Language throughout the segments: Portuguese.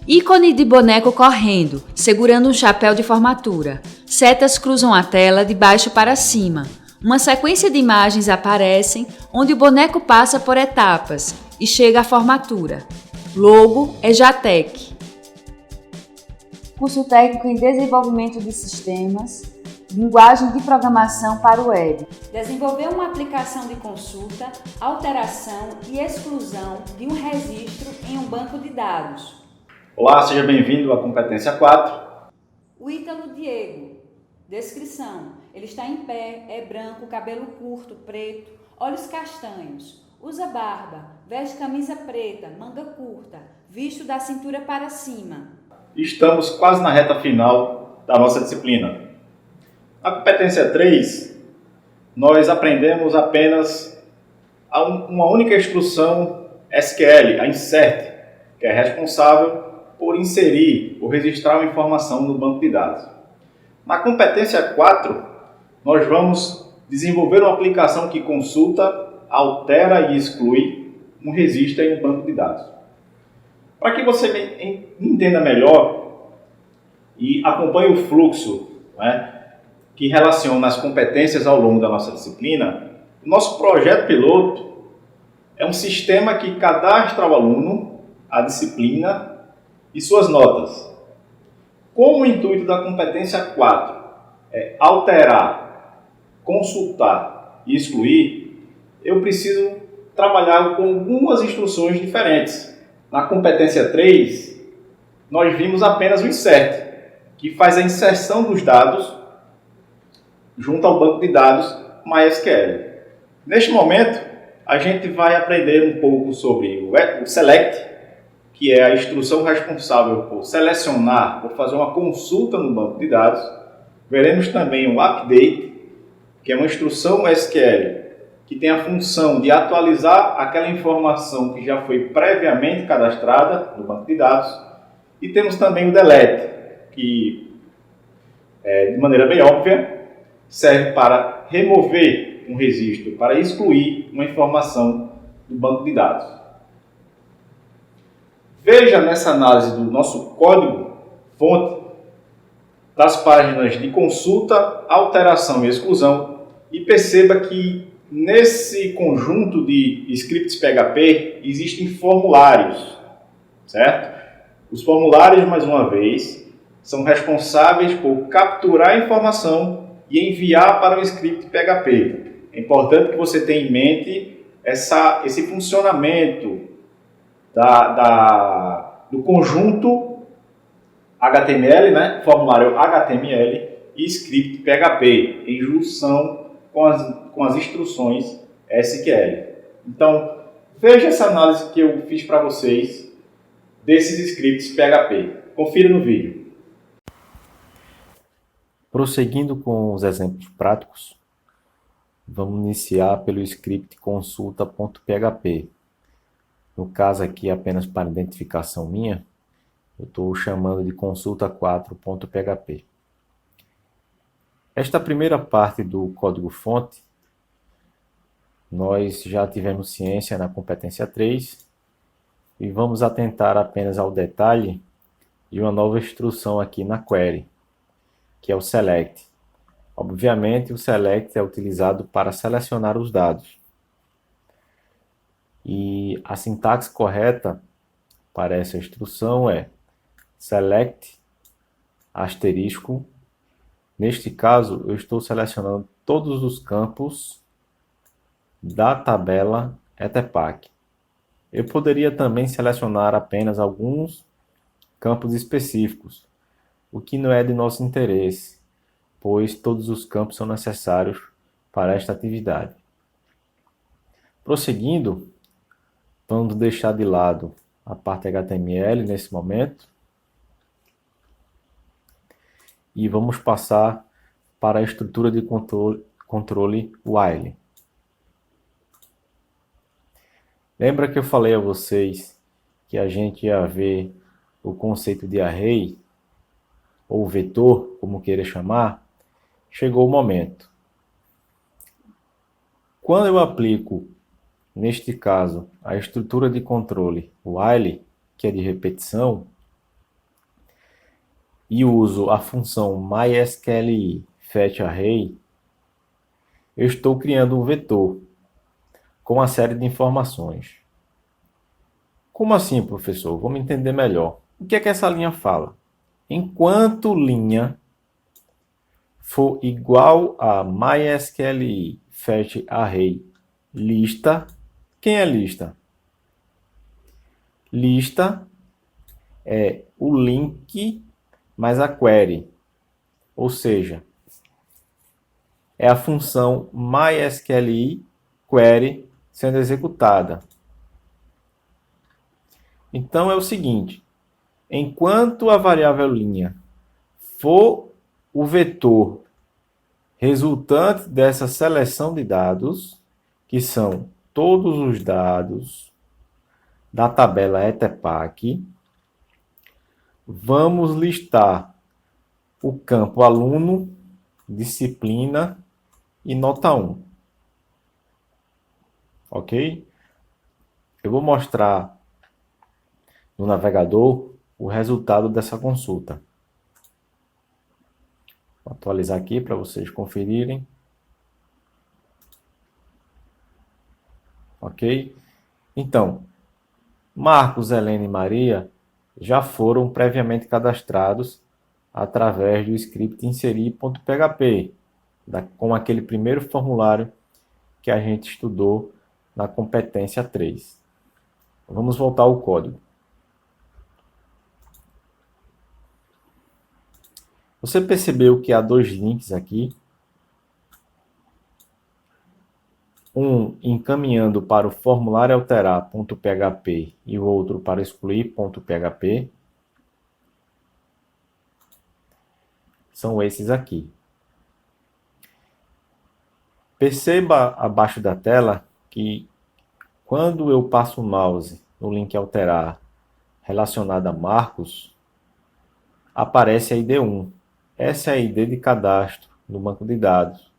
Ícone de boneco correndo, segurando um chapéu de formatura. Setas cruzam a tela de baixo para cima. Uma sequência de imagens aparecem onde o boneco passa por etapas e chega à formatura. Logo é Jatec. Curso técnico em desenvolvimento de sistemas, linguagem de programação para o web. Desenvolver uma aplicação de consulta, alteração e exclusão de um registro em um banco de dados. Olá, seja bem-vindo à competência 4. O Ítalo Diego. Descrição. Ele está em pé, é branco, cabelo curto, preto, olhos castanhos. Usa barba, veste camisa preta, manga curta, visto da cintura para cima. Estamos quase na reta final da nossa disciplina. Na competência 3, nós aprendemos apenas uma única instrução SQL, a insert, que é responsável por inserir ou registrar uma informação no banco de dados. Na competência 4, nós vamos desenvolver uma aplicação que consulta, altera e exclui um registro em um banco de dados. Para que você entenda melhor e acompanhe o fluxo, que relaciona as competências ao longo da nossa disciplina, o nosso projeto piloto é um sistema que cadastra ao aluno a disciplina e suas notas. Como o intuito da competência 4 é alterar, consultar e excluir, eu preciso trabalhar com algumas instruções diferentes. Na competência 3, nós vimos apenas o insert, que faz a inserção dos dados junto ao banco de dados MySQL. Neste momento, a gente vai aprender um pouco sobre o select, que é a instrução responsável por selecionar, por fazer uma consulta no banco de dados. Veremos também o update, que é uma instrução SQL que tem a função de atualizar aquela informação que já foi previamente cadastrada no banco de dados. E temos também o delete, que, de maneira bem óbvia, serve para remover um registro, para excluir uma informação do banco de dados. Veja nessa análise do nosso código-fonte das páginas de consulta, alteração e exclusão e perceba que nesse conjunto de scripts PHP existem formulários, certo? Os formulários, mais uma vez, são responsáveis por capturar a informação e enviar para o script PHP. É importante que você tenha em mente esse funcionamento do conjunto HTML, formulário HTML e script PHP, em junção com as instruções SQL. Então, veja essa análise que eu fiz para vocês desses scripts PHP. Confira no vídeo. Prosseguindo com os exemplos práticos, vamos iniciar pelo script consulta.php. No caso aqui, apenas para identificação minha, eu estou chamando de consulta4.php. Esta primeira parte do código-fonte, nós já tivemos ciência na competência 3 e vamos atentar apenas ao detalhe de uma nova instrução aqui na query, que é o select. Obviamente, o select é utilizado para selecionar os dados. E a sintaxe correta para essa instrução é select asterisco. Neste caso, eu estou selecionando todos os campos da tabela etpack. Eu poderia também selecionar apenas alguns campos específicos, o que não é de nosso interesse, pois todos os campos são necessários para esta atividade. Prosseguindo, vamos deixar de lado a parte HTML nesse momento e vamos passar para a estrutura de controle while. Lembra que eu falei a vocês que a gente ia ver o conceito de array, ou vetor, como queira chamar? Chegou o momento. Quando eu aplico, neste caso, a estrutura de controle while, que é de repetição, e uso a função mysqli fetchArray, eu estou criando um vetor com uma série de informações. Como assim, professor? Vamos entender melhor. O que é que essa linha fala? Enquanto linha for igual a mysqli fetchArray lista, quem é lista? Lista é o link mais a query, ou seja, é a função mysqli query sendo executada. Então é o seguinte, enquanto a variável linha for o vetor resultante dessa seleção de dados, que são todos os dados da tabela ETEPAC, vamos listar o campo aluno, disciplina e nota 1. Ok? Eu vou mostrar no navegador o resultado dessa consulta. Vou atualizar aqui para vocês conferirem. Ok? Então, Marcos, Helena e Maria já foram previamente cadastrados através do script inserir.php, com aquele primeiro formulário que a gente estudou na competência 3. Vamos voltar ao código. Você percebeu que há dois links aqui? Um encaminhando para o formulário alterar.php e o outro para excluir.php. São esses aqui. Perceba abaixo da tela que quando eu passo o mouse no link alterar relacionado a Marcos, aparece a ID1. Essa é a ID de cadastro no banco de dados.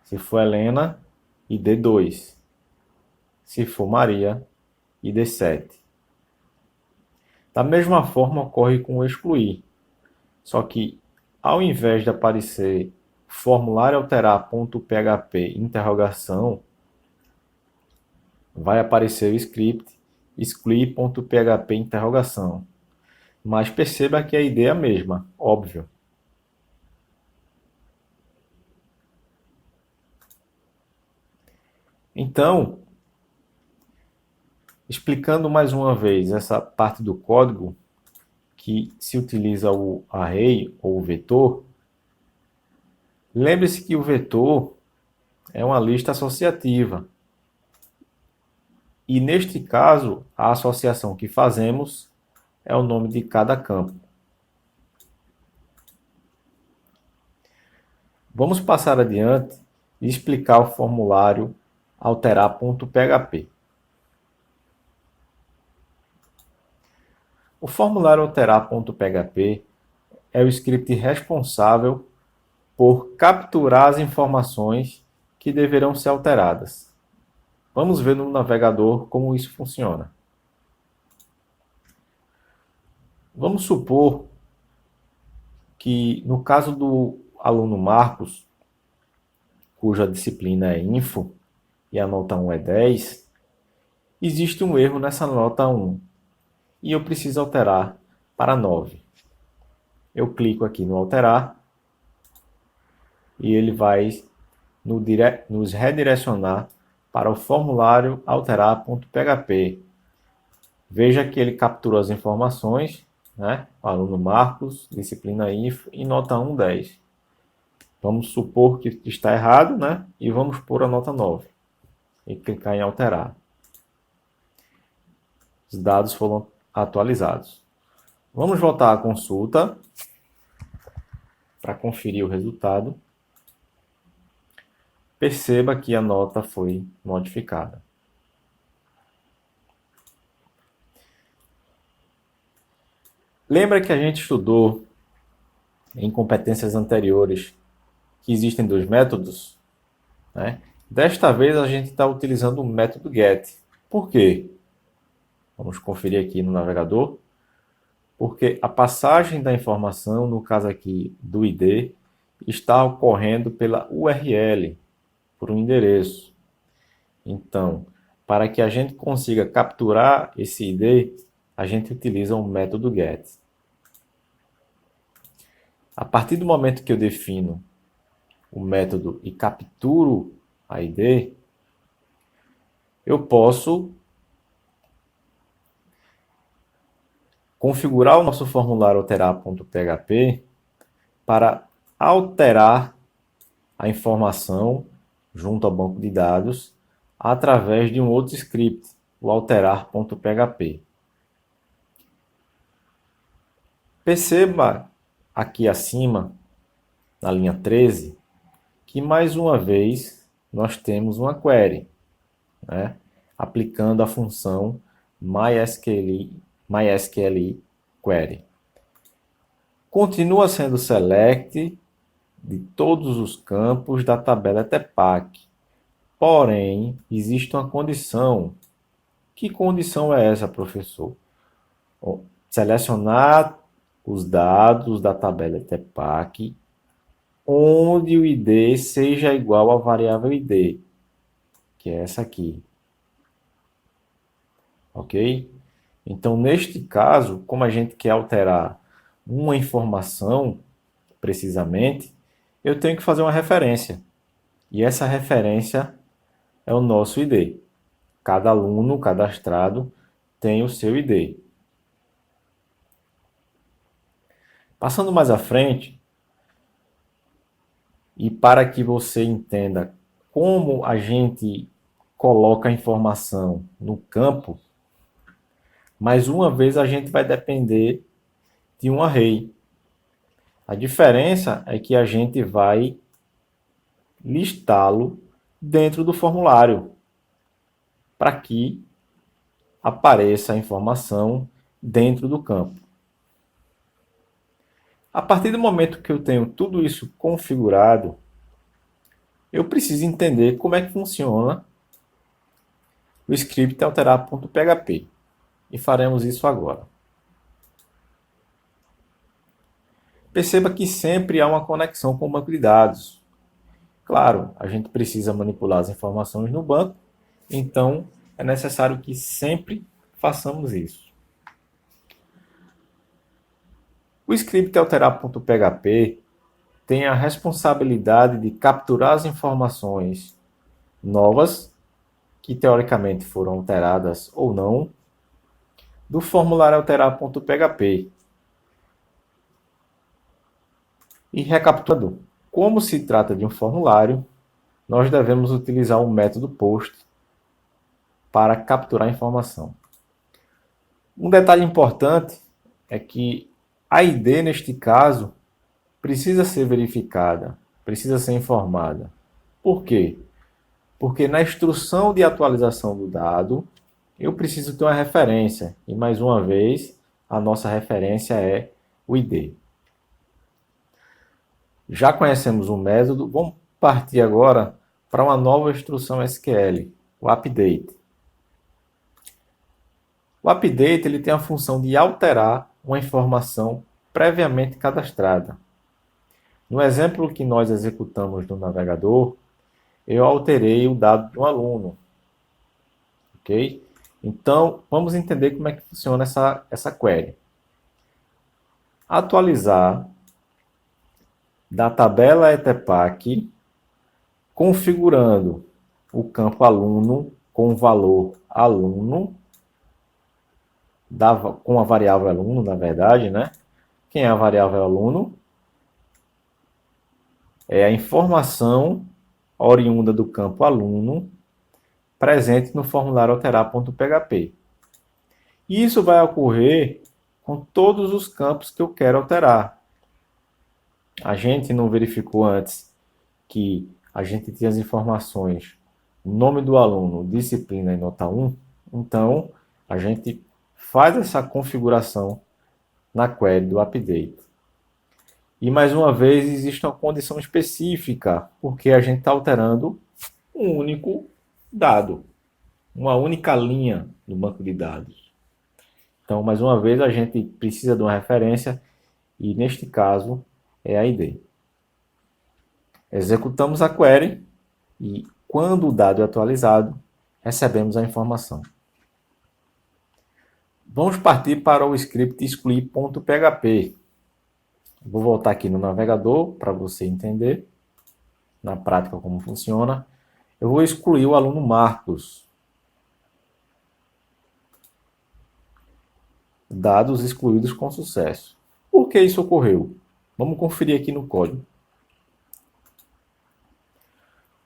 Se for Helena, ID2. Se for Maria, ID7. Da mesma forma ocorre com o excluir. Só que ao invés de aparecer formulário alterar.php interrogação, vai aparecer o script excluir.php interrogação. Mas perceba que a ideia é a mesma, óbvio. Então, explicando mais uma vez essa parte do código que se utiliza o array ou o vetor, lembre-se que o vetor é uma lista associativa. E neste caso, a associação que fazemos é o nome de cada campo. Vamos passar adiante e explicar o formulário alterar.php. O formulário alterar.php é o script responsável por capturar as informações que deverão ser alteradas. Vamos ver no navegador como isso funciona. Vamos supor que, no caso do aluno Marcos, cuja disciplina é Info e a nota 1 é 10, existe um erro nessa nota 1 e eu preciso alterar para 9. Eu clico aqui no alterar e ele vai nos redirecionar para o formulário alterar.php. Veja que ele capturou as informações, né? Aluno Marcos, disciplina Info e nota 1, 10. Vamos supor que está errado, né? E vamos pôr a nota 9 e clicar em alterar. Os dados foram atualizados. Vamos voltar à consulta para conferir o resultado. Perceba que a nota foi modificada. Lembra que a gente estudou em competências anteriores que existem dois métodos? Né? Desta vez a gente está utilizando o método get. Por quê? Vamos conferir aqui no navegador. Porque a passagem da informação, no caso aqui do ID, está ocorrendo pela URL, por um endereço. Então, para que a gente consiga capturar esse ID, a gente utiliza o método get. A partir do momento que eu defino o método e capturo a ID, eu posso configurar o nosso formulário alterar.php para alterar a informação junto ao banco de dados através de um outro script, o alterar.php. Perceba aqui acima, na linha 13, que mais uma vez nós temos uma query, né? Aplicando a função MySQL query. Continua sendo select de todos os campos da tabela ETPAC. Porém, existe uma condição. Que condição é essa, professor? Selecionar os dados da tabela ETPAC onde o ID seja igual à variável ID, que é essa aqui. Ok? Então, neste caso, como a gente quer alterar uma informação, precisamente, eu tenho que fazer uma referência. E essa referência é o nosso ID. Cada aluno cadastrado tem o seu ID. Passando mais à frente, e para que você entenda como a gente coloca a informação no campo, mais uma vez a gente vai depender de um array. A diferença é que a gente vai listá-lo dentro do formulário para que apareça a informação dentro do campo. A partir do momento que eu tenho tudo isso configurado, eu preciso entender como é que funciona o script alterar.php. E faremos isso agora. Perceba que sempre há uma conexão com o banco de dados. Claro, a gente precisa manipular as informações no banco, então é necessário que sempre façamos isso. O script alterar.php tem a responsabilidade de capturar as informações novas, que teoricamente foram alteradas ou não, do formulário alterar.php. E recapitulando, como se trata de um formulário, nós devemos utilizar o método post para capturar a informação. Um detalhe importante é que a ID, neste caso, precisa ser verificada, precisa ser informada. Por quê? Porque na instrução de atualização do dado, eu preciso ter uma referência. E mais uma vez, a nossa referência é o ID. Já conhecemos o método, vamos partir agora para uma nova instrução SQL, o update. O update ele tem a função de alterar uma informação previamente cadastrada. No exemplo que nós executamos no navegador, eu alterei o dado de um aluno. Ok? Então, vamos entender como é que funciona essa query. Atualizar da tabela ETPAC, configurando o campo aluno com o valor aluno, com a variável aluno, na verdade, né? Quem é a variável aluno? É a informação oriunda do campo aluno presente no formulário alterar.php. E isso vai ocorrer com todos os campos que eu quero alterar. A gente não verificou antes que a gente tinha as informações nome do aluno, disciplina e nota 1. Então, a gente faz essa configuração na query do update. E mais uma vez, existe uma condição específica, porque a gente está alterando um único dado, uma única linha no banco de dados. Então, mais uma vez, a gente precisa de uma referência e, neste caso, é a ID. Executamos a query e, quando o dado é atualizado, recebemos a informação. Vamos partir para o script excluir.php. Vou voltar aqui no navegador para você entender na prática como funciona. Eu vou excluir o aluno Marcos. Dados excluídos com sucesso. Por que isso ocorreu? Vamos conferir aqui no código.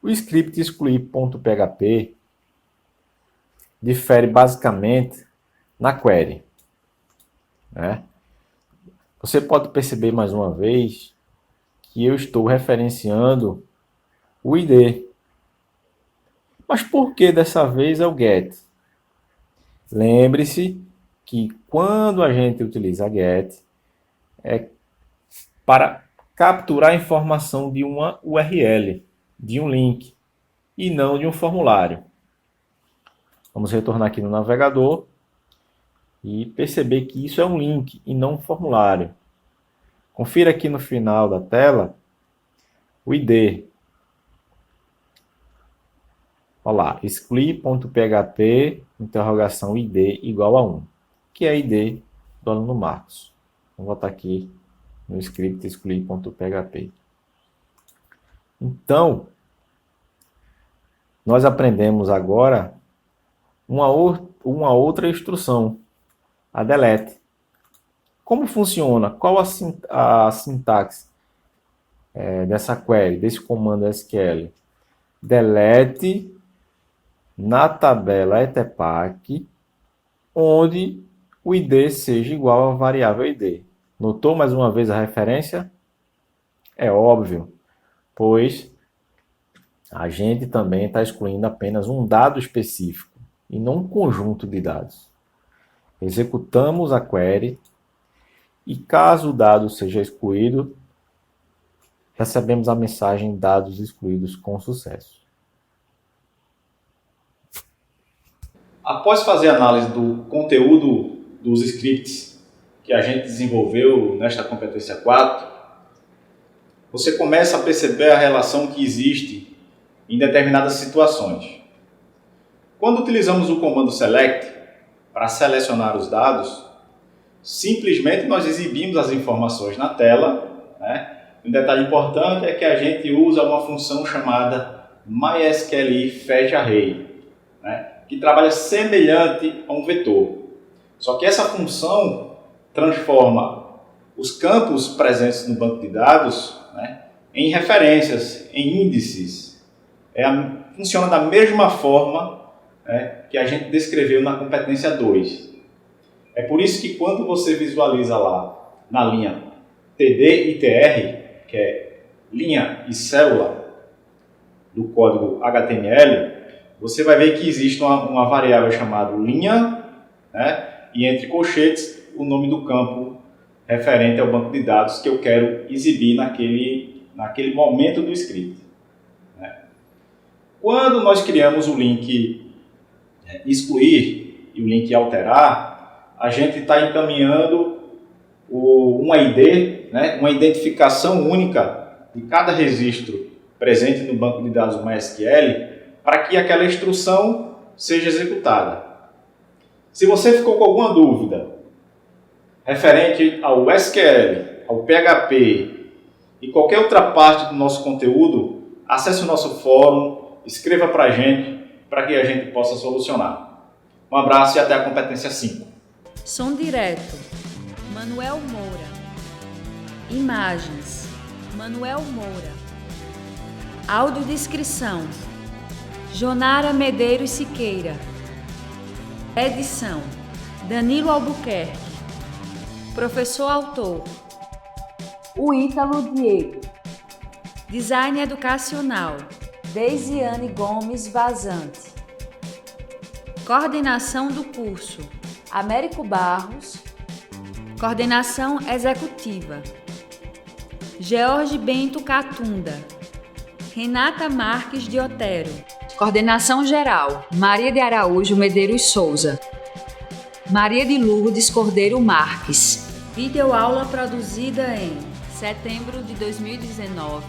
O script excluir.php difere basicamente na query, né? Você pode perceber mais uma vez que eu estou referenciando o ID. Mas por que dessa vez é o get? Lembre-se que quando a gente utiliza get, é para capturar a informação de uma URL, de um link, e não de um formulário. Vamos retornar aqui no navegador e perceber que isso é um link e não um formulário. Confira aqui no final da tela o ID. Olha lá, excluir.php, interrogação ID igual a 1, que é a ID do aluno Marcos. Vamos botar aqui no script excluir.php. Então, nós aprendemos agora uma outra instrução, a delete. Como funciona? Qual a sintaxe dessa query, desse comando SQL? Delete na tabela etpack, onde o ID seja igual à variável ID. Notou mais uma vez a referência? É óbvio, pois a gente também está excluindo apenas um dado específico e não um conjunto de dados. Executamos a query e caso o dado seja excluído, recebemos a mensagem dados excluídos com sucesso. Após fazer a análise do conteúdo dos scripts que a gente desenvolveu nesta competência 4, você começa a perceber a relação que existe em determinadas situações. Quando utilizamos o comando select para selecionar os dados, simplesmente nós exibimos as informações na tela, né? Um detalhe importante é que a gente usa uma função chamada MySQLi-FetchArray, né? Que trabalha semelhante a um vetor. Só que essa função transforma os campos presentes no banco de dados, né, em referências, em índices. Funciona da mesma forma, né, que a gente descreveu na competência 2. É por isso que quando você visualiza lá na linha TD e TR, que é linha e célula do código HTML, você vai ver que existe uma variável chamada linha, né, e entre colchetes o nome do campo referente ao banco de dados que eu quero exibir naquele momento do script, né. Quando nós criamos o link excluir e o link alterar, a gente está encaminhando um ID, né, uma identificação única de cada registro presente no banco de dados MySQL para que aquela instrução seja executada. Se você ficou com alguma dúvida referente ao SQL, ao PHP e qualquer outra parte do nosso conteúdo, acesse o nosso fórum, escreva para a gente para que a gente possa solucionar. Um abraço e até a competência 5. Som direto, Manuel Moura. Imagens, Manuel Moura. Audiodescrição, Jonara Medeiros Siqueira. Edição, Danilo Albuquerque. Professor autor, o Ítalo Diego. Design educacional, Deisiane Gomes Vazante. Coordenação do curso, Américo Barros. Coordenação executiva, George Bento Catunda. Renata Marques de Otero. Coordenação geral, Maria de Araújo Medeiros Souza. Maria de Lourdes Cordeiro Marques. Videoaula produzida em setembro de 2019,